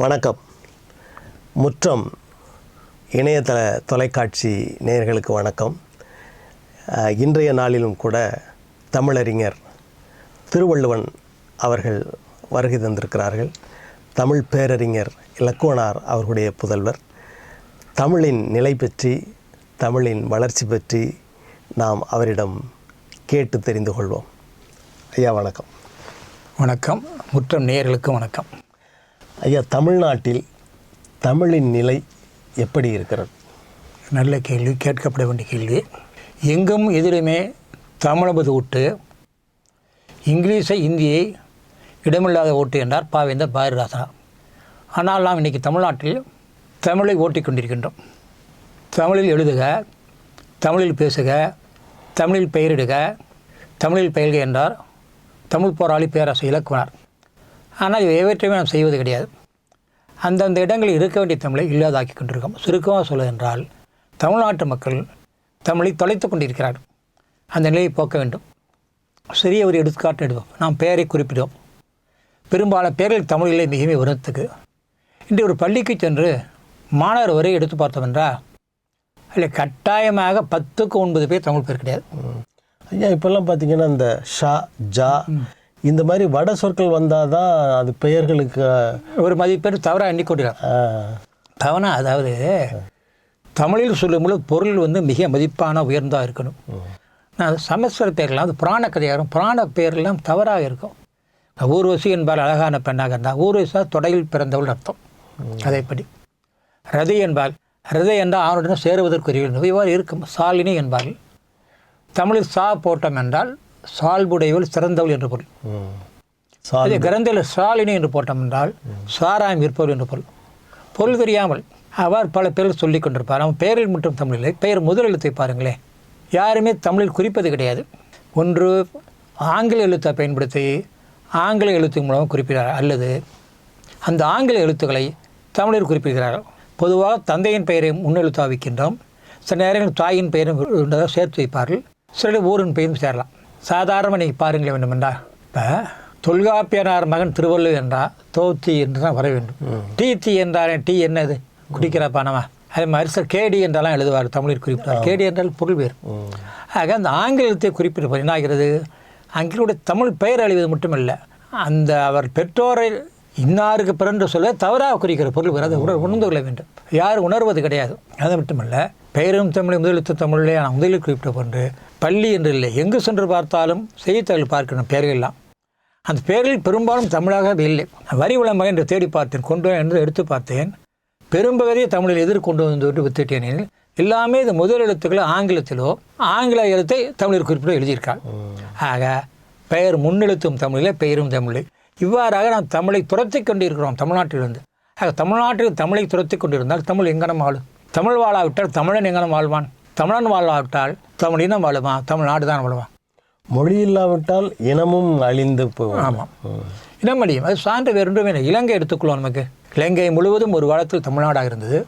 வணக்கம். முற்றம் இணையதள தொலைக்காட்சி நேயர்களுக்கு வணக்கம். இன்றைய நாளிலும் கூட தமிழறிஞர் திருவள்ளுவன் அவர்கள் வருகை தந்திருக்கிறார்கள். தமிழ் பேரறிஞர் இலக்குவனார் அவர்களுடைய புதல்வர். தமிழின் நிலை பற்றி, தமிழின் வளர்ச்சி பற்றி நாம் அவரிடம் கேட்டு தெரிந்து கொள்வோம். ஐயா வணக்கம். வணக்கம். முற்றம் நேயர்களுக்கு வணக்கம். ஐயா, தமிழ்நாட்டில் தமிழின் நிலை எப்படி இருக்கிறது? நல்ல கேள்வி, கேட்கப்பட வேண்டிய கேள்வி. எங்கும் எதிலுமே தமிழமது ஓட்டு, இங்கிலீஷை இந்தியை இடமில்லாத ஓட்டு என்றார் பாவேந்தர் பாரதிதாசனா. ஆனால் நாம் இன்றைக்கி தமிழ்நாட்டில் தமிழை ஓட்டிக் கொண்டிருக்கின்றோம். தமிழில் எழுதுக, தமிழில் பேசுக, தமிழில் பெயரிடுக, தமிழில் பயில்க என்றார் தமிழ் போராளி பேராசிரியர் இலக்குவனார். ஆனால் எவற்றையுமே நாம் செய்வது கிடையாது. அந்தந்த இடங்களில் இருக்க வேண்டிய தமிழை இல்லாதாக்கி கொண்டிருக்கோம். சுருக்கமாக சொல்வதென்றால், தமிழ்நாட்டு மக்கள் தமிழை தொலைத்து கொண்டிருக்கிறார்கள். அந்த நிலையை போக்க வேண்டும். சிறிய ஒரு எடுத்துக்காட்டு எடுப்போம். நாம் பெயரை குறிப்பிடுவோம். பெரும்பாலான பெயர்கள் தமிழிலே மிகவும் வருவதற்கு இன்று ஒரு பள்ளிக்கு சென்று மாணவர் வரை எடுத்து பார்த்தோம் என்றால் அதில் கட்டாயமாக 10க்கு 9 பேர் தமிழ் பேர் கிடையாது. ஐயா, இப்போல்லாம் பார்த்தீங்கன்னா இந்த ஷா, ஜா இந்த மாதிரி வட சொற்கள் வந்தால் தான் அது பெயர்களுக்கு ஒரு மதிப்பேர் தவறாக எண்ணிக்கொண்டிருக்காங்க. தவறா, அதாவது தமிழில் சொல்லும்போது பொருள் மிக மதிப்பான உயர்ந்தாக இருக்கணும். நான் சமஸ்கிருத பெயர்லாம் அது புராண கதையாகும். புராண பெயர்லாம் தவறாக இருக்கும். ஊர்வசி என்பால் அழகான பெண்ணாக இருந்தால் ஊர்வசியா தொடையில் பிறந்தவள் அர்த்தம். அதைப்படி ரதி என்பால் ரதை என்றால் ஆணுடன் சேருவதற்குரிய இவ்வாறு இருக்கும். சாலினி என்பால் தமிழில் சா போட்டோம் என்றால் சால்புடையவள் சிறந்தவள் என்று பொருள். அதே கிரந்தையில் சாலினி என்று போட்டோம் என்றால் சாராயம் இருப்பவள் என்று பொருள். பொருள் தெரியாமல் அவர் பல பேர்கள் சொல்லிக் கொண்டிருப்பார். அவன் பெயரில் மட்டும் தமிழில்லை. பெயர் முதல் எழுத்தை பாருங்களேன். யாருமே தமிழில் குறிப்பது கிடையாது. ஒன்று ஆங்கில எழுத்தை பயன்படுத்தி ஆங்கில எழுத்து மூலம் குறிப்பிடுகிறார், அல்லது அந்த ஆங்கில எழுத்துக்களை தமிழில் குறிப்பிடுகிறார்கள். பொதுவாக தந்தையின் பெயரை முன்னெழுத்தாக வைக்கின்றோம். சில நேரங்களில் தாயின் பெயரும் சேர்த்து வைப்பார்கள். சில ஊரின் பெயரும் சேரலாம். சாதாரணமாக நீங்கள் பாருங்களேன் வேண்டுமென்றால், இப்போ தொல்காப்பியனார் மகன் திருவள்ளுவர் என்றால் தோத்தி என்று தான் வர வேண்டும். டீ என்றால் டீ என்னது, குடிக்கிற பணமா? அதே மாதிரி சார் கேடி என்றெல்லாம் எழுதுவார், தமிழில் குறிப்பிட்டார். கேடி என்றால் பொருள் வேறு. ஆக அந்த ஆங்கிலத்தை குறிப்பிடுவது என்ன ஆகிறது? ஆங்கிலோடைய தமிழ் பெயர் அழிவது மட்டுமில்லை, அந்த அவர் பெற்றோரை இன்னாருக்கு பிறன்று சொல்ல தவறாக குறிக்கிற பொருள் வேறு. அதை உணர்ந்து கொள்ள வேண்டும். யாரும் உணர்வது கிடையாது. அது மட்டுமல்ல, பெயரும் தமிழை முதலெழுத்து தமிழிலே ஆனால் முதலில் குறிப்பிட்ட போன்று பள்ளி என்று இல்லை, எங்கு சென்று பார்த்தாலும் செய்தித்தாள் பார்க்கணும் பெயர்கள் எல்லாம். அந்த பெயர்களில் பெரும்பாலும் தமிழாகவே இல்லை. வரி விளம்பரம் என்று தேடி பார்த்தேன், கொண்டு என்று எடுத்து பார்த்தேன். பெரும்பகுதியை தமிழில் எதிர்கொண்டு வந்து வித்துட்டேன். எல்லாமே இது முதல் எழுத்துக்களை ஆங்கிலத்திலோ ஆங்கில எழுத்தை தமிழில் குறிப்பிட எழுதியிருக்காங்க. ஆக பெயர் முன்னெழுத்தும் தமிழிலே, பெயரும் தமிழை. இவ்வாறாக நாம் தமிழை துரத்தி கொண்டிருக்கிறோம் தமிழ்நாட்டிலிருந்து. ஆக தமிழ்நாட்டில் தமிழை துரத்தி கொண்டிருந்தால் தமிழ் எங்கனம் ஆளும்? தமிழ் வாழாவிட்டால் தமிழன் எங்கனம் வாழ்வான்? தமிழன் வாழாவிட்டால் தமிழ் இனம் வாழுமா? தமிழ்நாடு தான் வாழுவான். மொழி இல்லாவிட்டால் இனமும் அழிந்து போகும். ஆமாம், இனம் அழியும். அது சான்று வேறொன்றும் இல்லை. இலங்கை எடுத்துக்கொள்வோம். நமக்கு இலங்கை முழுவதும் ஒரு காலத்தில் தமிழ்நாடாக இருந்தது.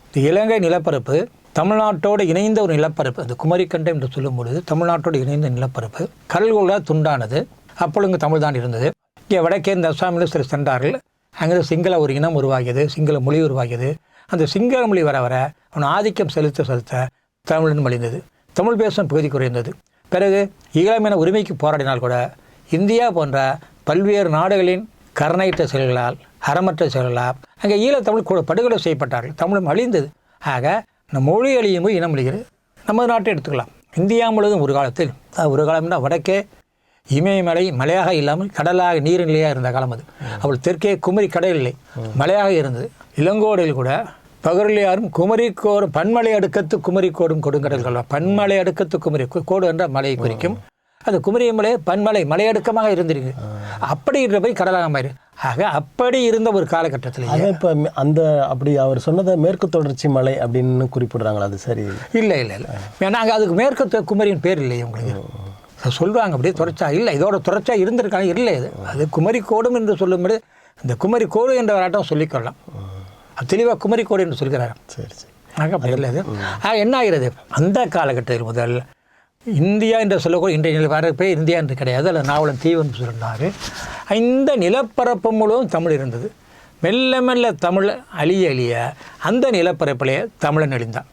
இந்த இலங்கை நிலப்பரப்பு தமிழ்நாட்டோடு இணைந்த ஒரு நிலப்பரப்பு. அந்த குமரிக்கண்டம் என்று சொல்லும் பொழுது தமிழ்நாட்டோடு இணைந்த நிலப்பரப்பு கடல்களால் துண்டானது. அப்பொழுது இங்கு தமிழ் தான் இருந்தது. இங்கே வடக்கே இந்த அஸ்ஸாமில் சில சென்றார்கள். அங்கே சிங்கள ஒரு இனம் உருவாகியது, சிங்கள மொழி உருவாகியது. அந்த சிங்கள மொழி வர வர அவன் ஆதிக்கம் செலுத்த தமிழன் மலிந்தது. தமிழ் பேசும் பகுதி குறைந்தது. பிறகு ஈழமென உரிமைக்கு போராடினால் கூட இந்தியா போன்ற பல்வேறு நாடுகளின் கருணையற்ற செயல்களால், அறமற்ற செயல்களால் அங்கே ஈழத்தமிழ் கூட படுகொலை செய்யப்பட்டார்கள். தமிழும் அழிந்தது. ஆக நம் மொழி அழியும் போது இனம் அழிகிறது. நமது நாட்டை எடுத்துக்கலாம். இந்தியா முழுவதும் ஒரு காலத்தில், ஒரு காலம்னா வடக்கே இமயமலை மலையாக இல்லாமல் கடலாக நீர்நிலையாக இருந்த காலம் அது. அவள் தெற்கே குமரி கடல் இல்லை, மலையாக இருந்தது. இளங்கோடையில் கூட பகரிலியாரும் குமரிக்கோடும் பன்மலை அடுக்கத்து குமரிக்கோடும் கொடுங்கடல்கள். பன்மலை அடுக்கத்து குமரி, கோடு என்ற மலையை குறிக்கும். அந்த குமரி மலை பன்மலை மலையடுக்கமாக இருந்திருக்கு. அப்படி இருந்த போய் கடலாக மாறி. ஆக அப்படி இருந்த ஒரு காலகட்டத்தில் இப்போ அந்த அப்படி அவர் சொன்னதை மேற்கு தொடர்ச்சி மலை அப்படின்னு குறிப்பிடுறாங்களா? அது சரி இல்லை. ஏன்னா அங்கே அதுக்கு மேற்கு குமரியின் பேர் இல்லையே உங்களுக்கு சொல்லுவாங்க. அப்படியே தொடர்ச்சா இல்லை, இதோட தொடர்ச்சா இருந்திருக்காங்க. இல்லை, அது குமரிக்கோடும் என்று சொல்லும்போது இந்த குமரிக்கோடு என்ற வராட்டம் சொல்லிக்கொள்ளலாம். தெளிவாக குமரிக்கோடு என்று சொல்கிறார். சரி. அப்படி இல்லை. என்ன ஆகிறது? அந்த காலகட்டத்தில் முதல் இந்தியா என்று சொல்லக்கூடிய இன்றைய வரப்பே இந்தியா என்று கிடையாது, அல்லது நாவலன் தீவு என்று சொன்னார். இந்த நிலப்பரப்பு முழுவதும் தமிழ் இருந்தது. மெல்ல மெல்ல தமிழ் அழிய அழிய அந்த நிலப்பரப்பிலே தமிழன் அழிந்தான்.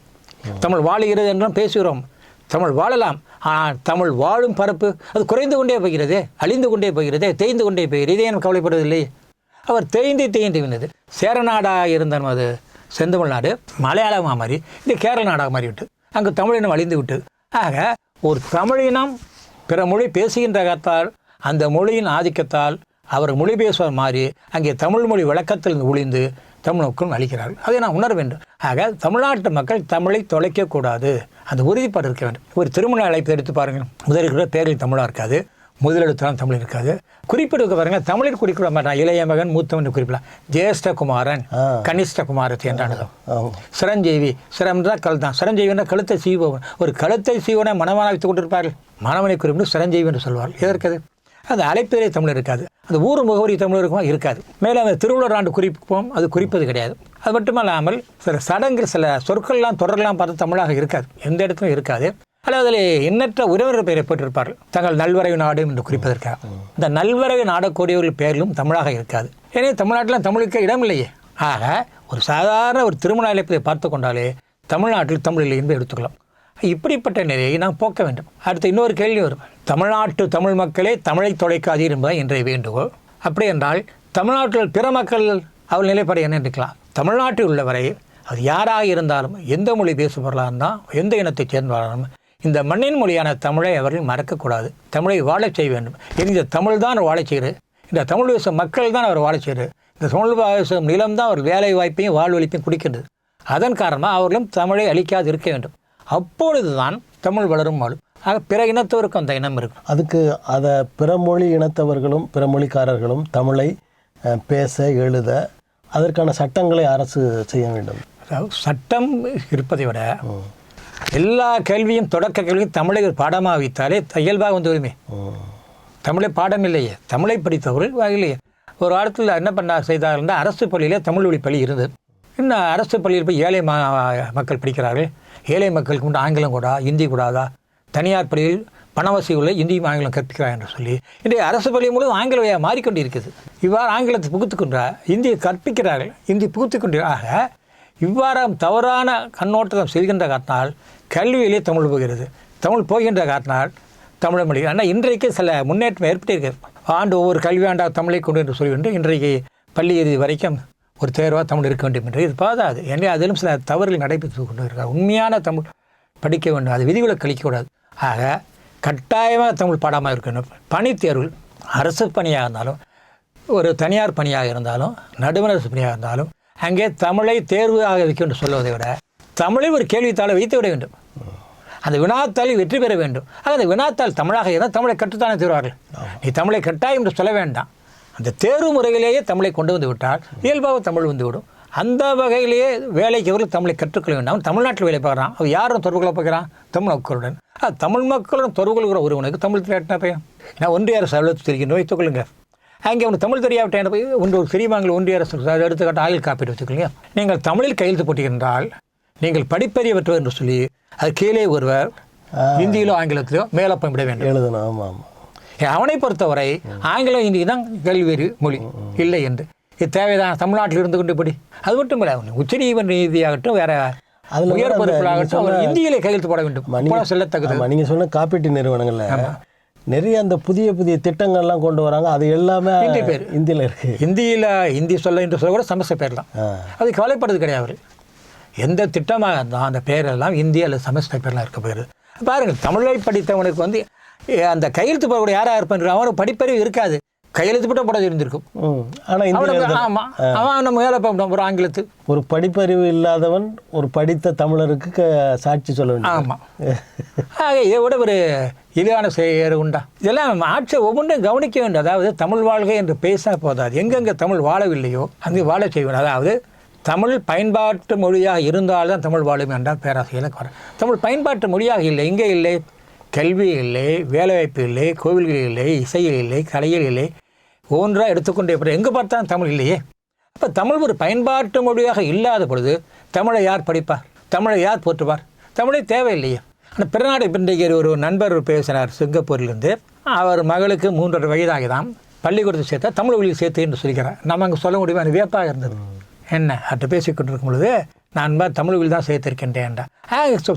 தமிழ் வாழுகிறது என்றும் பேசுகிறோம், தமிழ் வாழலாம். ஆனால் தமிழ் வாழும் பரப்பு அது குறைந்து கொண்டே போகிறதே, அழிந்து கொண்டே போகிறதே, தேய்ந்து கொண்டே போகிறது. இதே எனக்கு கவலைப்படுவதில்லை. அவர் தேய்ந்து வந்தது. சேரநாடாக இருந்த அது செந்தமிழ்நாடு மலையாளமாக மாறி இது கேரள நாடாக மாறிவிட்டு அங்கு தமிழினம் அழிந்து விட்டது. ஆக ஒரு தமிழினம் பிற மொழி பேசுகின்ற காத்தால் அந்த மொழியின் ஆதிக்கத்தால் அவர் மொழி பேசுவார் மாறி அங்கே தமிழ் மொழி விளக்கத்தில் ஒளிந்து தமிழுக்கும் அளிக்கிறார்கள். அதை நான் உணர வேண்டும். ஆக தமிழ்நாட்டு மக்கள் தமிழை தொலைக்கக்கூடாது, அந்த உறுதிப்பாடு இருக்க வேண்டும். ஒரு திருமண அழைப்பு எடுத்து பாருங்கள், முதலில் பேரில் தமிழாக இருக்காது, முதலெழுத்தாலும் தமிழ் இருக்காது. குறிப்பிடுக்க பாருங்கள், தமிழில் குறிப்பிட மாட்டான். இளைய மகன் மூத்தவன் குறிப்பிடலாம். ஜேஷ்டகுமாரன் கனிஷ்டகுமாரத்தை என்றானதும் சிரஞ்சீவி சிரம்ன்றா கல் தான். சிரஞ்சீவினா கழுத்தை சீவன். ஒரு கழுத்தை சீவனை மனவனாக வைத்துக் கொண்டிருப்பார்கள். மணவனை குறிப்பிட்டு சிரஞ்சீவி என்று சொல்வார்கள். எதற்கது? அந்த அழைப்பதிலே தமிழ் இருக்காது, அந்த ஊர் முகவரி தமிழ் இருக்குமா இருக்காது. மேலே அந்த திருவள்ளுவர் ஆண்டு குறிப்போம், அது குறிப்பது கிடையாது. அது மட்டுமல்லாமல் சில சடங்கு சில சொற்கள்லாம் தொடரெல்லாம் பார்த்து தமிழாக இருக்காது, எந்த இடத்துலையும் இருக்காது. அல்லது அதில் எண்ணற்ற உறவினர் பெயரை போட்டிருப்பார்கள், தங்கள் நல்வரவு நாடு என்று குறிப்பதற்காக. இந்த நல்வரவு நாடக்கூடியவர்கள் பெயரிலும் தமிழாக இருக்காது. எனவே தமிழ்நாட்டில் தமிழுக்கு இடம் இல்லையே. ஆக ஒரு சாதாரண ஒரு திருமண அழைப்பதை பார்த்து கொண்டாலே தமிழ்நாட்டில் தமிழ் இல்லை என்று எடுத்துக்கலாம். இப்படிப்பட்ட நிலையை நாம் போக்க வேண்டும். அடுத்து இன்னொரு கேள்வி வரும், தமிழ்நாட்டு தமிழ் மக்களே தமிழை தொலைக்காதீர் என்பது இன்றைய வேண்டுகோள். அப்படி என்றால் தமிழ்நாட்டில் பிற மக்கள் அவள் நிலைப்பாடு என்ன இருக்கலாம்? தமிழ்நாட்டில் உள்ளவரை அது யாராக இருந்தாலும், எந்த மொழி பேசுபவர்களாக இருந்தால், எந்த இனத்தைச் சேர்ந்தவர்களும் இந்த மண்ணின் மொழியான தமிழை அவர்கள் மறக்கக்கூடாது, தமிழை வாழச் செய்ய வேண்டும். இந்த தமிழ் தான் வாழச் செய்கிறது, இந்த தமிழ் பேசும் மக்கள் தான் அவர் வாழச் செய்கிறது, இந்த தமிழ் பேசும் நிலம் தான் அவர் வேலை வாய்ப்பையும் வாழ்வழிப்பையும் குடிக்கின்றது. அதன் காரணமாக அவர்களும் தமிழை அழிக்காது இருக்க வேண்டும். அப்பொழுது தான் தமிழ் வளரும் வாழும். ஆக பிற இனத்தவருக்கும் அந்த இனம் இருக்கும். அதுக்கு அதை பிற மொழி இனத்தவர்களும் பிற மொழிக்காரர்களும் தமிழை பேச எழுத அதற்கான சட்டங்களை அரசு செய்ய வேண்டும். அதாவது சட்டம் இருப்பதை விட எல்லா கேள்வியும் தொடக்க கேள்வியும் தமிழை பாடமாக வைத்தாலே இயல்பாக வந்து உரிமை. தமிழை பாடம் இல்லையே, தமிழை படித்தவர்கள் இல்லையே. ஒரு காலத்தில் என்ன செய்தார்கள், அரசு பள்ளியில் தமிழ் வழி பள்ளி இருந்தது. இன்னும் அரசு பள்ளியில் போய் ஏழை மக்கள் படிக்கிறார்கள். ஏழை மக்களுக்கு மட்டும் ஆங்கிலம் கூடா, இந்தி கூடாதா? தனியார் பள்ளியில் பணவசதி உள்ள இந்தியும் ஆங்கிலம் கற்பிக்கிறார் என்று சொல்லி இன்றைய அரசு பள்ளி முழுவதும் ஆங்கில வழியாக மாறிக்கொண்டு இருக்குது. இவ்வாறு ஆங்கிலத்தை புகுத்துக்கொண்டார், இந்தியை கற்பிக்கிறார்கள், இந்தி புகுத்துக்கொண்டு. ஆக இவ்வாறு தவறான கண்ணோட்டம் செய்கின்ற காரணத்தால் கல்வியிலே தமிழ் போகிறது. தமிழ் போகின்ற காரணத்தால் தமிழ் மொழி. ஆனால் இன்றைக்கு சில முன்னேற்றம் ஏற்பட்டிருக்கிறது. ஆண்டு ஒவ்வொரு கல்வியாண்டாக தமிழை கொண்டு என்று சொல்லிவிட்டு இன்றைக்கு பள்ளி இறுதி வரைக்கும் ஒரு தேர்வாக தமிழ் இருக்க வேண்டும் என்று இது பாதாது. எனவே அதிலும் சில தவறுகள் நடைபெற்று கொண்டு இருக்கிறார். உண்மையான தமிழ் படிக்க வேண்டும், அது விதிகளை கழிக்கக்கூடாது. ஆக கட்டாயமாக தமிழ் பாடமாக இருக்கணும். பணித்தேர்வுகள் அரசு பணியாக இருந்தாலும் ஒரு தனியார் பணியாக இருந்தாலும் நடுவண் அரசு பணியாக இருந்தாலும் அங்கே தமிழை தேர்வாக வைக்க என்று சொல்வதை விட தமிழை ஒரு கேள்வித்தாளை வைத்து விட வேண்டும். அந்த வினாத்தாளில் வெற்றி பெற வேண்டும். ஆக அந்த வினாத்தாள் தமிழாக இருந்தால் தமிழை கற்றுத்தானே தேர்வார்கள். நீ தமிழை கட்டாயம் என்று சொல்ல வேண்டாம். அந்த தேர்வு முறையிலேயே தமிழை கொண்டு வந்து விட்டால் இயல்பாக தமிழ் வந்துவிடும். அந்த வகையிலேயே வேலைக்கு அவர்கள் தமிழை கற்றுக்கொள்ள வேண்டாம். தமிழ்நாட்டில் வேலை பார்க்குறான், அவர் யாரும் தொடர்பு கொள்ள பார்க்குறான்? தமிழ் மக்களுடன். தமிழ் மக்களுடன் தொடர்பு கொள்கிற ஒருவனுக்கு தமிழ் தெரியாட்டினா பையன். நான் ஒன்றிய அரசு அலுவலகத்தில் தெரிகின்ற வைத்துக்கொள்ளுங்க. அங்கே அவனுக்கு தமிழ் தெரியாவிட்டேன் போய் ஒன்று ஒரு சிறியமாங்கள் ஒன்றிய அரசு எடுத்துக்காட்டு ஆயுள் காப்பீடு வச்சுக்கொள்ளுங்க. நீங்கள் தமிழில் கையெழுத்து போட்டிருந்தால் நீங்கள் படிப்பறியவற்றவர் என்று சொல்லி அது கீழே ஒருவர் ஹிந்தியிலோ ஆங்கிலத்திலோ மேலப்பம் விட வேண்டும் எழுதணும். ஆமாம் ஆமாம். அவனை பொறுத்தவரை ஆங்கிலம் இந்தி தான் கல்வி மொழி இல்லை என்று இது தேவைதான். தமிழ்நாட்டில் இருந்து கொண்டு படி. அது மட்டும் இல்லை, உச்ச நீதியாகட்டும் வேற உயர் பொறுப்புகளாகட்டும் அவர் இந்தியிலே கையெழுத்து போட வேண்டும். செல்லத்தக்கது. நீங்கள் சொன்ன காப்பீட்டு நிறுவனங்களில் நிறைய அந்த புதிய புதிய திட்டங்கள்லாம் கொண்டு வராங்க. அது எல்லாமே இந்தியில் இருக்கு. ஹிந்தி சொல்ல என்று சொல்ல கூட சமஸ்த பேர் தான். அது கவலைப்படுறது கிடையாது. எந்த திட்டமாக இருந்தால் அந்த பேரெல்லாம் இந்திய அல்லது சமஸ்த பேர்லாம் இருக்க போயிருது. பாருங்கள், தமிழை படித்தவனுக்கு வந்து அந்த கையெழுத்து போடக்கூடிய யாராக இருப்பான், அவனுக்கு படிப்பறிவு இருக்காது, கையெழுத்து போட்ட போட இருந்திருக்கும். ஆனால் ஆமாம், அவன் நம்ம வேலை பார்ப்போம் ஒரு ஆங்கிலத்து. ஒரு படிப்பறிவு இல்லாதவன் ஒரு படித்த தமிழருக்கு சாட்சி சொல்ல வேண்டும். ஆமாம். ஆக இதை விட ஒரு இழிவான செயல் உண்டா? இதெல்லாம் ஆட்சி ஒவ்வொன்றையும் கவனிக்க வேண்டும். அதாவது தமிழ் வாழ்க்கை என்று பேச போதாது. எங்கெங்கே தமிழ் வாழவில்லையோ அங்கே வாழ செய்வேன். அதாவது தமிழ் பயன்பாட்டு மொழியாக இருந்தால்தான் தமிழ் வாழும் என்றால் பேராசையில் வர. தமிழ் பயன்பாட்டு மொழியாக இல்லை, எங்கே இல்லை? கல்வி இல்லை, வேலைவாய்ப்பு இல்லை, கோவில்கள் இல்லை, இசையில் இல்லை, கலையில் இல்லை, ஒன்றாக எடுத்துக்கொண்டே எங்கே பார்த்தாலும் தமிழ் இல்லையே. அப்போ தமிழ் ஒரு பயன்பாட்டு மொழியாக இல்லாத பொழுது தமிழை யார் படிப்பார்? தமிழை யார் போற்றுவார்? தமிழை தேவையில்லையே. ஆனால் பிறநாடு இன்றைக்கு ஒரு நண்பர் பேசினார் சிங்கப்பூரிலிருந்து. அவர் மகளுக்கு 3.5 வயதாகிதான். பள்ளிக்கூடத்தை சேர்த்தா தமிழ் வழியில் சேர்த்து என்று சொல்லிக்கிறேன். நம்ம அங்கே சொல்ல முடியுமா? எனக்கு வியப்பாக இருந்தது. என்ன அட்ட பேசிக்கொண்டு இருக்கும் பொழுது நான் தமிழ் வழி தான் சேர்த்திருக்கின்றேன்டா.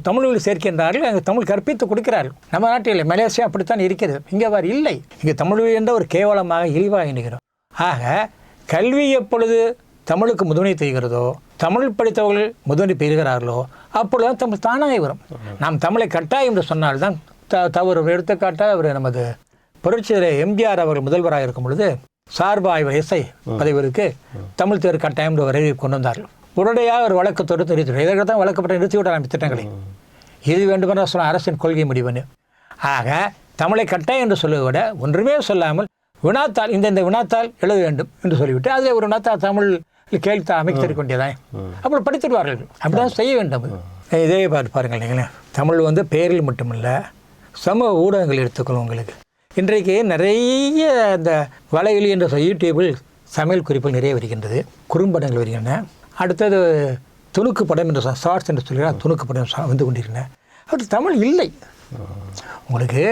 தமிழ் வழி சேர்க்கின்றார்கள், அங்கே தமிழ் கற்பித்து கொடுக்கிறார்கள். நம்ம நாட்டில் மலேசியா அப்படித்தான் இருக்கிறது. இங்கே வார் இல்லை. இங்கே தமிழ் வழி என்ற ஒரு கேவலமாக இழிவாக எண்ணுகிறோம். ஆக கல்வி எப்பொழுது தமிழுக்கு முதுமை செய்கிறதோ, தமிழ் படித்தவர்கள் முதுமை பெறுகிறார்களோ, அப்பொழுதுதான் தமிழ் தானாக வரும். நாம் தமிழை கட்டாயம் என்று சொன்னால்தான் தவறு. எடுத்துக்காட்டாக அவர் நமது புரட்சியர் எம்ஜிஆர் அவர்கள் முதல்வராக இருக்கும் பொழுது சார்பாய்வு எஸ்ஐ பதவிக்கு தமிழ் தேர்வு கட்டாயம் வரை கொண்டு வந்தார்கள். உடனடியாக ஒரு வழக்கு தொடுத்து நிறுத்தி இதற்கு தான் வழக்கப்பட்ட நிறுத்திவிட்டார் திட்டங்களை. இது வேண்டுமென்ற சொன்ன அரசின் கொள்கை முடிவுன்னு. ஆக தமிழை கட்டாயம் என்று சொல்வதை விட ஒன்றுமே சொல்லாமல் வினாத்தாள் இந்த வினாத்தாள் எழுத வேண்டும் என்று சொல்லிவிட்டு அதில் ஒரு வினாத்தாள் தமிழ் கேள்வித்தாள் அமைத்து கொண்டேதான் அப்புறம் படித்துடுவார்கள். அப்படிதான் செய்ய வேண்டும். இதே பாருங்கள் நீங்களே, தமிழ் பெயரில் மட்டுமில்லை, சமூக ஊடகங்கள் எடுத்துக்கொள்ளும். உங்களுக்கு இன்றைக்கு நிறைய இந்த வலையொலி என்ற யூடியூபில் சமையல் குறிப்புகள் நிறைய வருகின்றது, குறும்படங்கள் வருகின்றன. அடுத்தது துணுக்கு படம் என்று ஷார்ட்ஸ் என்று சொல்கிறார், துணுக்கு படம் வந்து கொண்டிருக்கின்றன. அப்படி தமிழ் இல்லை. உங்களுக்கு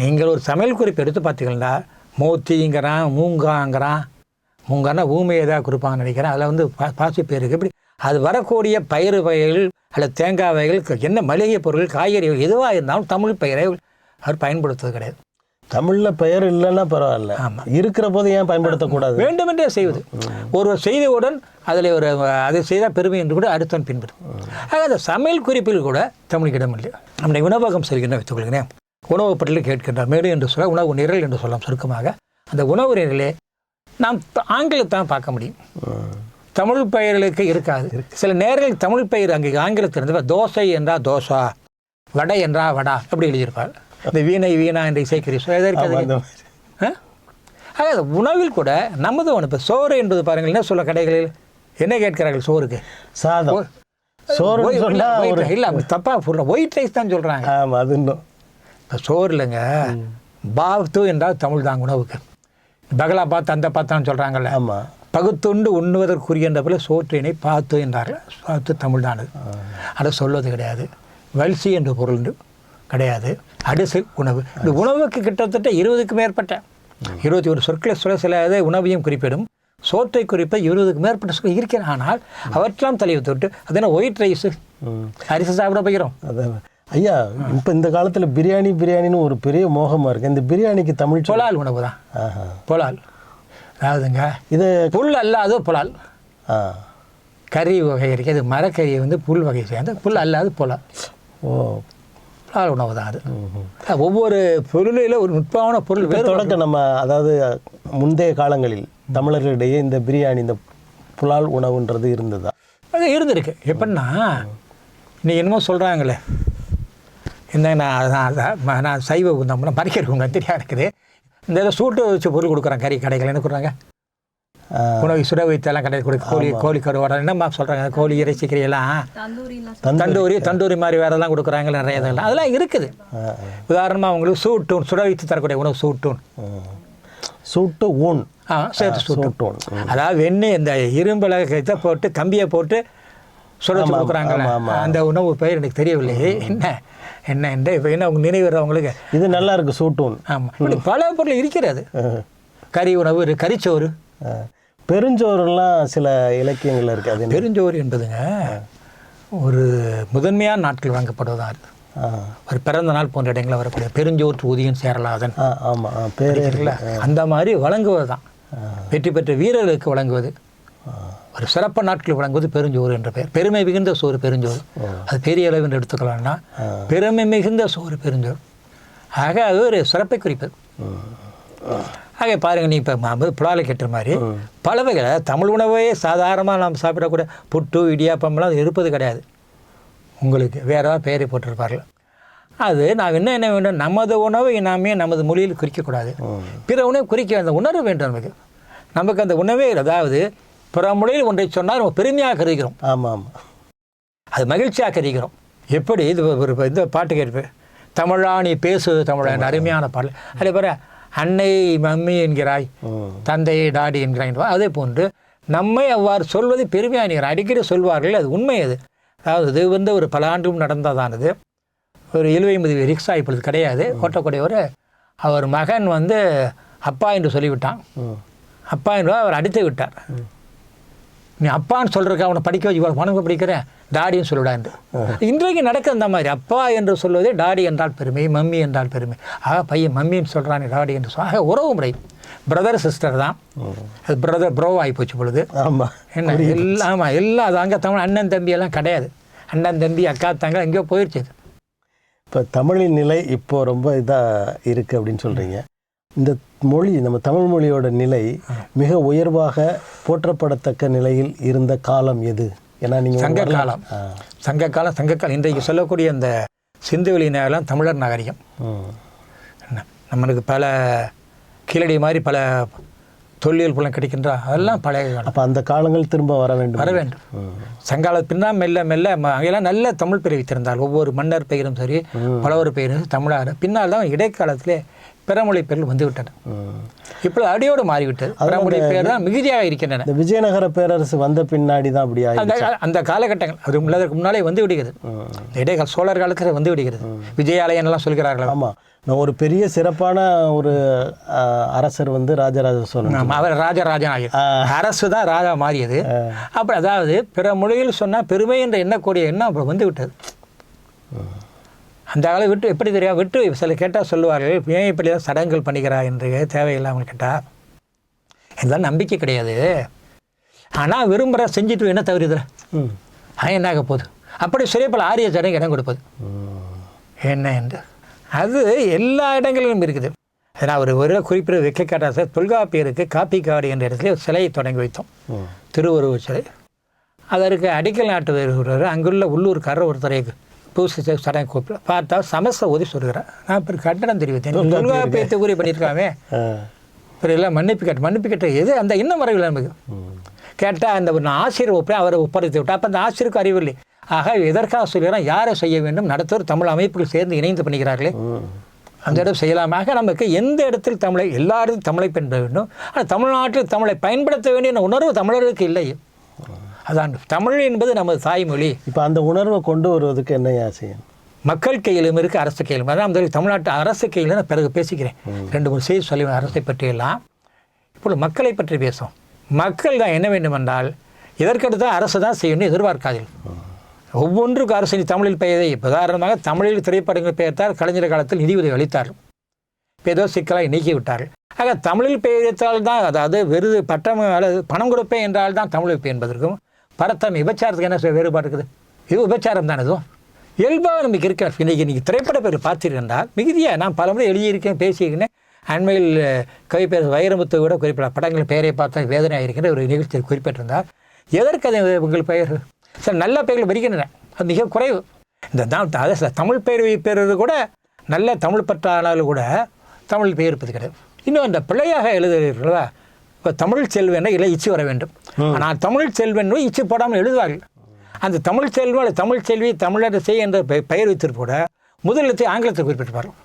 நீங்கள் ஒரு சமையல் குறிப்பு எடுத்து பார்த்தீங்கன்னா மோத்திங்கிறான், மூங்காங்கிறான். மூங்கானா ஊமை ஏதாவது கொடுப்பாங்கன்னு நினைக்கிறேன். அதில் பாசி பயிருக்கு இப்படி அது வரக்கூடிய பயிறு வகைகள் அல்லது தேங்காய் வகைகள் என்ன மளிகை பொருள் காய்கறிகள் எதுவாக இருந்தாலும் தமிழ் பெயரை அவர் பயன்படுத்துவது கிடையாது. தமிழில் பெயர் இல்லைன்னா பரவாயில்ல, ஆமாம் இருக்கிற போது ஏன் பயன்படுத்தக்கூடாது? வேண்டுமென்றே செய்வது. ஒருவர் செய்தவுடன் அதில் ஒரு அதை செய்தால் பெருமை என்று கூட அடுத்தவன் பின்பற்றும். ஆக அந்த சமையல் குறிப்பில் கூட தமிழுக்கு இடம் இல்லை. நம்முடைய உணவகம் செல்கின்ற வைத்துக்கொள்கிறேன், உணவு பட்டியலில் கேட்கின்றார். மேடு என்று சொல்ல உணவு நிரல் என்று சொல்லலாம் சுருக்கமாக. அந்த உணவு நிரலே நாம் ஆங்கிலத்தான் பார்க்க முடியும், தமிழ் பெயர்களுக்கு இருக்காது. சில நேரங்களில் தமிழ் பெயர் அங்கே ஆங்கிலத்தில் இருந்து தோசை என்றால் தோசா, வடை என்றால் வடா அப்படி எழுதியிருப்பார். இந்த வீணை வீணா என்று இசைக்கறி எதற்கு? ஆக உணவில் கூட நமது உணவு சோறு என்பது பாருங்கள், என்ன சொல்ல கடைகளில் என்ன கேட்கிறார்கள்? சோறுக்கு சாதம், சோறு இல்லை தப்பாக சொல்ல ஒயிட் ரைஸ் தான் சொல்கிறாங்க. அது இன்னும் இப்போ சோறு இல்லைங்க, பாத்து என்றால் தமிழ் தாங்க உணவுக்கு. பகலா பாத்து அந்த பார்த்தான்னு சொல்கிறாங்கல்ல, ஆமாம். பகுத்துண்டு உண்ணுவதற்குரிய போல சோற்றினை பார்த்து என்றார்கள். பார்த்து தமிழ் தானது, அதை சொல்வது கிடையாது. வல்சி என்ற பொருள் கிடையாது. அடிசு உணவு, இந்த உணவுக்கு கிட்டத்தட்ட 20க்கு மேற்பட்ட 21 சொற்களை சொல்ல சில உணவையும் குறிப்பிடும். சோற்றை குறிப்ப 20க்கு மேற்பட்ட சொற்கள் இருக்கிறேன். ஆனால் அவற்றெல்லாம் தலையை தொட்டு அதனால் ஒயிட் ரைஸு அரிசி சாப்பிட போகிறோம். அதான் ஐயா, இப்போ இந்த காலத்தில் பிரியாணின்னு ஒரு பெரிய மோகமாக இருக்குது. இந்த பிரியாணிக்கு தமிழ் புலால் உணவு தான். புலால் அதாவதுங்க, இது புல் அல்லாத புலால். கறி வகை இருக்குது, அது மரக்கறியை புல் வகை சேர்ந்த புல் அல்லாது புலால். புலால் உணவு தான் அது. ஒவ்வொரு பொருளில் ஒரு நுட்பமான பொருள் வேறு தொடக்க நம்ம அதாவது முந்தைய காலங்களில் தமிழர்களிடையே இந்த பிரியாணி இந்த புலால் உணவுன்றது இருந்ததா? அது இருந்திருக்கு. எப்படின்னா இன்னைக்கு என்னமோ சொல்கிறாங்களே, இந்த நான் சைவ உந்தம்னா பறிக்கிறவங்க தெரியா இருக்குது. இந்த சூட்டு வச்சு பொருள் கொடுக்குறாங்க கறி கடைகள். என்ன கொடுக்குறாங்க? உணவு சுட வைத்தெல்லாம் கடை கொடுக்க கோழி கருவாடை என்னம்மா சொல்கிறாங்க, கோழி இறைச்சி கறியெல்லாம் தந்தூரி மாதிரி வேறெல்லாம் கொடுக்குறாங்க. நிறைய இதெல்லாம் அதெல்லாம் இருக்குது. உதாரணமாக அவங்களுக்கு சூட்டூன் சுட வைத்து தரக்கூடிய உணவு சூட்டூன், சூட்டு ஊன் சேர்த்து சூட்டூன். அதாவது வெண்ணெய் இந்த இரும்பில் இதை போட்டு கம்பியை போட்டு சுட வச்சு கொடுக்குறாங்களே, அந்த உணவு பெயர் எனக்கு தெரியவில்லை. என்ன என்ன அவங்க நினைவு அவங்களுக்கு இது நல்லா இருக்குது சூட்டூன். ஆமாம், இப்படி பல பொருள் இருக்கிறது. கறி உணவு, கறிச்சோறு, பெருஞ்சோறுலாம் சில இலக்கியங்கள் இருக்காது. பெருஞ்சோறு என்பதுங்க ஒரு முதன்மையான நாட்கள் வழங்கப்படுவதால் ஒரு பிறந்த நாள் போன்ற இடங்களில் வரக்கூடிய பெருஞ்சோற்று உதயன் சேரலாதன், ஆமாம் பேரில் அந்த மாதிரி வழங்குவது தான். வெற்றி பெற்ற வீரர்களுக்கு வழங்குவது, ஒரு சிறப்பு நாட்கள் வழங்குவது பெருஞ்சோறு என்ற பெயர். பெருமை மிகுந்த சோறு பெருஞ்சோறு. அது பெரிய அளவு என்று எடுத்துக்கலாம்னா பெருமை மிகுந்த சோறு பெருஞ்சோறு. ஆக அது ஒரு சிறப்பை குறிப்பது. ஆக பாருங்கள், நீ இப்போ புலாலை கேட்ட மாதிரி பல வகைகளை தமிழ் உணவே சாதாரணமாக நாம் சாப்பிடக்கூடிய புட்டு இடியாப்பம்லாம் அது இருப்பது கிடையாது. உங்களுக்கு வேறு ஏதாவது பெயரை போட்டிருப்பார்கள். அது நான் என்ன வேண்டும், நமது உணவை நாமே நமது மொழியில் குறிக்கக்கூடாது, பிற உணவை குறிக்க அந்த உணர்வு வேண்டும். நமக்கு அந்த உணவே, அதாவது பிற மொழியில் ஒன்றை சொன்னால் நம்ம பெருமையாக கருதுகிறோம். ஆமாம், அது மகிழ்ச்சியாக கருதுகிறோம். எப்படி இது ஒரு இந்த பாட்டு கேட்பேன், தமிழா நீ பேசு தமிழன், அருமையான பாடல். அதே போல அன்னை மம்மி என்கிறாய், தந்தையை டாடி என்கிறாய். அதே போன்று நம்மை அவ்வாறு சொல்வது பெருமையாக நீங்கள் அடிக்கடி சொல்வார்கள். அது உண்மை. அது அதாவது இது ஒரு பல ஆண்டும் நடந்ததானது. ஒரு 70 ரிக்ஷா இப்பொழுது கிடையாது. ஓட்டக்கூடியவர் அவர் மகன் அப்பா என்று சொல்லிவிட்டான். அப்பா என்று அவர் அடித்து விட்டார். நீ அப்பான்னு சொல்கிறக்க அவனை படிக்க வச்சு உனக்கு படிக்கிறேன் டாடின்னு சொல்லிவிடா என்று. இன்றைக்கு நடக்க அந்த மாதிரி அப்பா என்று சொல்வதே டாடி என்றால் பெருமை, மம்மி என்றால் பெருமை. ஆக பையன் மம்மின்னு சொல்கிறானே டாடி என்று ஆக உறவு முறை பிரதர் சிஸ்டர் தான். அது பிரதர் ப்ரோ ஆகி போச்சு பொழுது. ஆமாம் என்ன எல்லாம் ஆமாம் எல்லாம் அது அங்கே தமிழ் அண்ணன் தம்பி எல்லாம் கிடையாது. அண்ணன் தம்பி அக்கா தங்க எங்கேயோ போயிடுச்சு. இப்போ தமிழின் நிலை இப்போ ரொம்ப இதாக இருக்குது அப்படின்னு சொல்கிறீங்க. இந்த மொழி நம்ம தமிழ் மொழியோட நிலை மிக உயர்வாக போற்றப்படத்தக்க நிலையில் இருந்த காலம் எது? ஏன்னா நீங்கள் சங்ககாலம். சங்ககாலம் இன்றைக்கு சொல்லக்கூடிய இந்த சிந்துவெளி நகரம் தமிழர் நாகரிகம். என்ன நம்மளுக்கு பல கீழடி மாதிரி பல தொல்லியல் புலம் கிடைக்கின்றா அதெல்லாம் பழைய காலம். அப்போ அந்த காலங்கள் திரும்ப வர வேண்டும். சங்காலத்து பின்னால் மெல்ல மெல்ல அங்கெல்லாம் நல்ல தமிழ் பெயர் வைத்திருந்தால் ஒவ்வொரு மன்னர் பெயரும் சரி பலவர் பெயரும் தமிழாக பின்னால் தான் இடைக்காலத்திலே பிறமொழி பெயர்கள் வந்து விட்டன. இப்பொழுது அடியோடு மாறிவிட்டது. பிறமொழி பெயர் தான் மிகுதியாக இருக்கின்றன. இந்த விஜயநகர பேரரசு வந்த பின்னாடி தான் அப்படி அந்த காலகட்டங்கள் அது உள்ளதற்கு முன்னாலே வந்து விடுகிறது. இடைக்கால சோழர் காலத்தில் வந்து விடுகிறது. விஜயாலயன்லாம் சொல்கிறார்கள். ஆமாம், நான் ஒரு பெரிய சிறப்பான ஒரு அரசர் வந்து ராஜராஜ சோழன். அவர் ராஜராஜன் ஆகிய அரசு தான் ராஜா மாறியது. அப்படி அதாவது பிற மொழியில் சொன்னால் பெருமை என்று எண்ணக்கூடிய எண்ணம் அப்போ வந்து விட்டது. அந்த காலம் விட்டு எப்படி தெரியாது விட்டு சில கேட்டால் சொல்லுவார்கள் ஏன் இப்படி தான் சடங்குகள் பண்ணிக்கிறா என்று தேவையில்லாமல் கேட்டால் இதெல்லாம் நம்பிக்கை கிடையாது. ஆனால் விரும்புகிற செஞ்சுட்டு என்ன தவறுதுல என்னாக போகுது அப்படி சொல்லி பல ஆரிய சடங்கு இடம் கொடுப்பது என்ன என்று அது எல்லா இடங்களிலும் இருக்குது. நான் ஒரு குறிப்பிட வைக்க கேட்டால் சார் தொல்காப்பியருக்கு காப்பிக்காடு என்ற இடத்துல ஒரு சிலையை தொடங்கி வைத்தோம். திருவருவ சிலை. அதற்கு அடிக்கல் நாட்டு வருகிறார். அங்குள்ள உள்ளூர்காரர் ஒருத்தரை பூசி சடங்கு கூப்பிட்டு பார்த்தா சமஸ்த ஓதி சொல்கிறார். நான் இப்போ கட்டணம் தெரிவித்தேன். தொல்காப்பியத்தை கூறி பண்ணியிருக்காமே இப்போ எல்லாம் மன்னிப்பு கேட்ட எது அந்த இன்னும் வரவில்லை நமக்கு கேட்டால் அந்த ஒரு ஆசிரியர் ஒப்பை அவரை ஒப்படைத்து விட்டால் அப்போ அந்த ஆசிரியருக்கு அறிவில்லை. ஆக எதற்காக சொல்கிறான் யாரை செய்ய வேண்டும் நடத்துவர் தமிழ் அமைப்புகள் சேர்ந்து இணைந்து பண்ணிக்கிறார்களே அந்த இடம் செய்யலாமாக. நமக்கு எந்த இடத்தில் தமிழை எல்லாரும் தமிழை பயன்பட வேண்டும். ஆனால் தமிழ்நாட்டில் தமிழை பயன்படுத்த வேண்டிய உணர்வு தமிழர்களுக்கு இல்லை. அதான் தமிழ் என்பது நமது தாய்மொழி. இப்போ அந்த உணர்வை கொண்டு வருவதுக்கு என்ன செய்யும்? மக்கள் கையிலும் இருக்குது அரசு கையிலும். அதான் அந்த தமிழ்நாட்டு அரசு கையில் நான் பிறகு பேசிக்கிறேன். 2-3 செய்தி சொல்லி அரசை பற்றியெல்லாம். இப்பொழுது மக்களை பற்றி பேசும். மக்கள் தான் என்ன வேண்டும் என்றால் இதற்கடுத்து அரசு தான் செய்யணும்னு எதிர்பார்க்காதீர்கள். ஒவ்வொன்றுக்கும் அரசு தமிழில் பெயரை உதாரணமாக தமிழில் திரைப்படங்கள் பெயர்த்தால் கலைஞர் காலத்தில் நிதியுதவி அளித்தார்கள். இப்போ ஏதோ சிக்கலாக நீக்கி விட்டார்கள். ஆக தமிழில் பெயர்த்தால் தான் அதாவது வெறுது பட்டம் அல்லது பணம் கொடுப்பேன் என்றால் தான் தமிழ் பெயர் என்பதற்கும் பரத்தம் விபச்சாரத்துக்கு என்ன வேறுபாடு இருக்குது? இது விபச்சாரம் தான். இதுவும் இயல்பாக நமக்கு இருக்கிற இன்றைக்கி நீங்கள் திரைப்பட பேர் பார்த்தீர்கள் மிகுதியாக நான் பலமுறை எழுதியிருக்கேன் பேசியிருக்கேன். அண்மையில் கவிப்பேர் வைரமுத்து கூட குறிப்பிட்ட படங்கள் பெயரை பார்த்தா வேதனையாக இருக்கின்ற ஒரு நிகழ்ச்சியில் குறிப்பிட்டிருந்தார். எதற்கு அது உங்கள் பெயர் சார் நல்ல பெயர்கள் வருகின்றன அது மிக குறைவு. இந்த தமிழ் பெயர் வைப்பது கூட நல்ல தமிழ் பற்றானாலும் கூட தமிழ் பெயர் இருப்பது கிடையாது. இன்னும் அந்த பிள்ளையாக எழுதுகிறீர்களா இப்போ தமிழ் செல்வன் இல்லை இச்சு வர வேண்டும். ஆனால் தமிழ் செல்வன் இச்சு போடாமல் எழுதுவார்கள். அந்த தமிழ் செல்வம் அல்லது தமிழ் செல்வி தமிழரசே என்ற பெயர் வைத்திருப்ப கூட முதலத்தை ஆங்கிலத்தை குறிப்பிட்டிருப்பார்கள்.